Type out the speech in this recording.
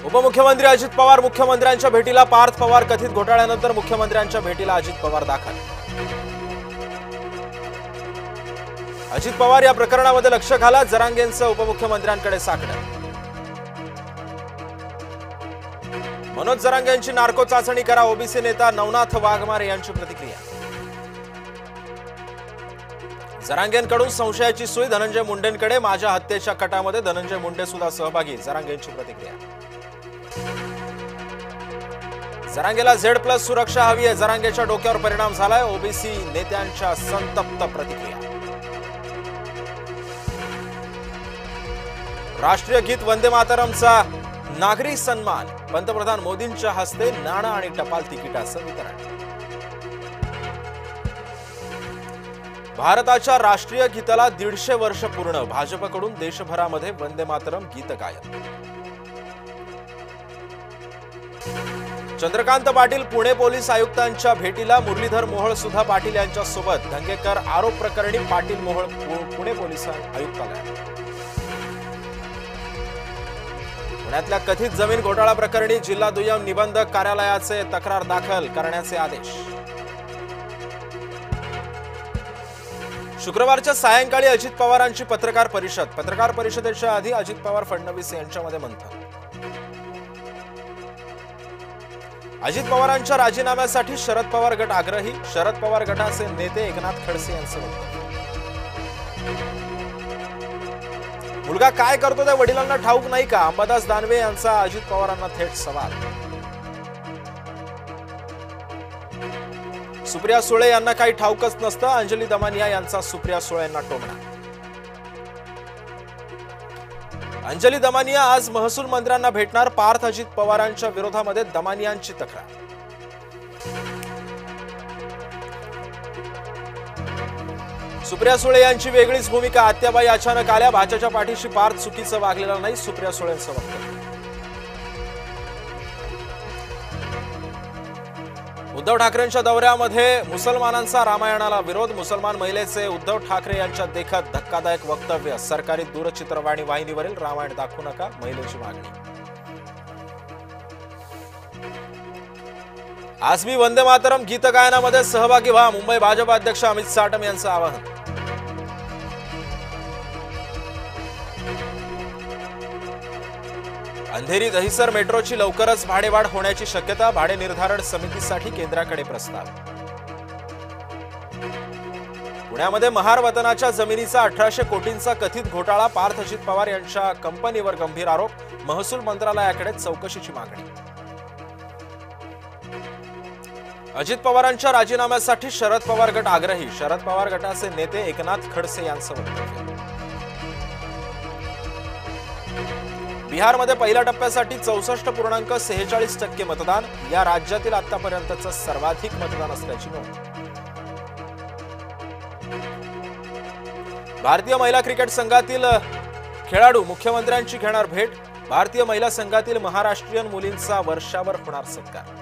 उपमुख्यमंत्री अजित पवार मुख्यमंत्र्यांच्या भेटीला पार्थ पवार कथित घोटाळ्यानंतर मुख्यमंत्र्यांच्या भेटीला अजित पवार दाखल। अजित पवार या प्रकरणामध्ये लक्ष घाला, जरांगेंचं उपमुख्यमंत्र्यांकडे साकडं। मनोज जरांगेंची नार्को चाचणी करा, ओबीसी नेता नवनाथ वाघमारे यांची प्रतिक्रिया। जरांगेंकडून संशयाची सुई धनंजय मुंडेंकडे, माझ्या हत्येच्या कटामध्ये धनंजय मुंडे सुद्धा सहभागी, जरांगेंची प्रतिक्रिया। जरांगेला Z+ सुरक्षा हवी आहे, जरांगेच्या डोक्यावर परिणाम झालाय, ओबीसी नेत्यांच्या संतप्त प्रतिक्रिया। राष्ट्रीय गीत वंदे मातरमचा नागरी सन्मान, पंतप्रधान मोदींच्या हस्ते नाणं आणि टपाल तिकिटाचं वितरण। भारताच्या राष्ट्रीय गीताला 150 वर्ष पूर्ण, भाजपकडून देशभरामध्ये वंदे मातरम गीत गायन। चंद्रकांत पाटील पुणे पोलीस आयुक्तांच्या भेटीला, मुरलीधर मोहोळ सुधा पाटील यांच्या सोबत। धंगेकर आरोप प्रकरणी पाटील मोहोळ पुणे पोलीस आयुक्तालयात। पुण्यातल्या कथित जमीन घोटाळा प्रकरणी जिल्हा दुय्यम निबंधक कार्यालयाचे तक्रार दाखल करण्याचे आदेश। शुक्रवारच्या सायंकाळी अजित पवारांची पत्रकार परिषद, पत्रकार परिषदेच्या आधी अजित पवार फडणवीस यांच्यामध्ये मंथन। अजित पवारांच्या राजीनाम्यासाठी शरद पवार गट आग्रही, शरद पवार गटाचे नेते एकनाथ खडसे यांचं वक्तव्य। मुलगा काय करतो ते वडिलांना ठाऊक नाही का, अंबादास दानवे यांचा अजित पवारांना थेट सवाल। सुप्रिया सुळे यांना काही ठाऊकच नसतं, अंजली दमानिया यांचा सुप्रिया सुळे यांना टोमणा। अंजली दमानिया आज महसूल मंत्र्यांना भेटणार, पार्थ अजित पवारांच्या विरोधामध्ये दमानियांची तक्रार। सुप्रिया सुळे यांची वेगळीच भूमिका, आत्याबाई अचानक आल्या, भाजपच्या पाठीशी पार्थ चुकीचं वागलेला नाही, सुप्रिया सुळेंचं वक्तव्य। उद्धव ठाकरेंच्या दौऱ्यामध्ये मुसलमानांचा रामायणाला विरोध, मुसलमान महिलेचे उद्धव ठाकरे यांच्या देखत धक्कादायक वक्तव्य, सरकारी दूरचित्रवाणी वाहिनीवरील रामायण दाखवू नका, महिलेची मागणी। आज मी वंदे मातरम गीत गायनामध्ये सहभागी व्हा, मुंबई भाजप अध्यक्ष अमित साटम यांचं आवाहन। अंधेरी दहिसर मेट्रोची लवकरच भाडेवाढ होण्याची शक्यता, भाडे निर्धारण समितीसाठी केंद्राकडे प्रस्ताव। पुण्यामध्ये महार वतनाच्या जमिनीचा 1800 कोटींचा कथित घोटाळा, पार्थ अजित पवार यांच्या कंपनीवर गंभीर आरोप, महसूल मंत्रालयाकडे चौकशीची मागणी। अजित पवारांच्या राजीनाम्यासाठी शरद पवार गट आग्रही, शरद पवार गटाचे नेते एकनाथ खडसे यांचं वक्तव्य। बिहारमध्ये पहिल्या टप्प्यासाठी 64.46% मतदान, या राज्यातील आतापर्यंतचं सर्वाधिक मतदान असल्याची नोंद। भारतीय महिला क्रिकेट संघातील खेळाडू मुख्यमंत्र्यांची घेणार भेट, भारतीय महिला संघातील महाराष्ट्रीयन मुलींचा वर्षावर होणार सत्कार।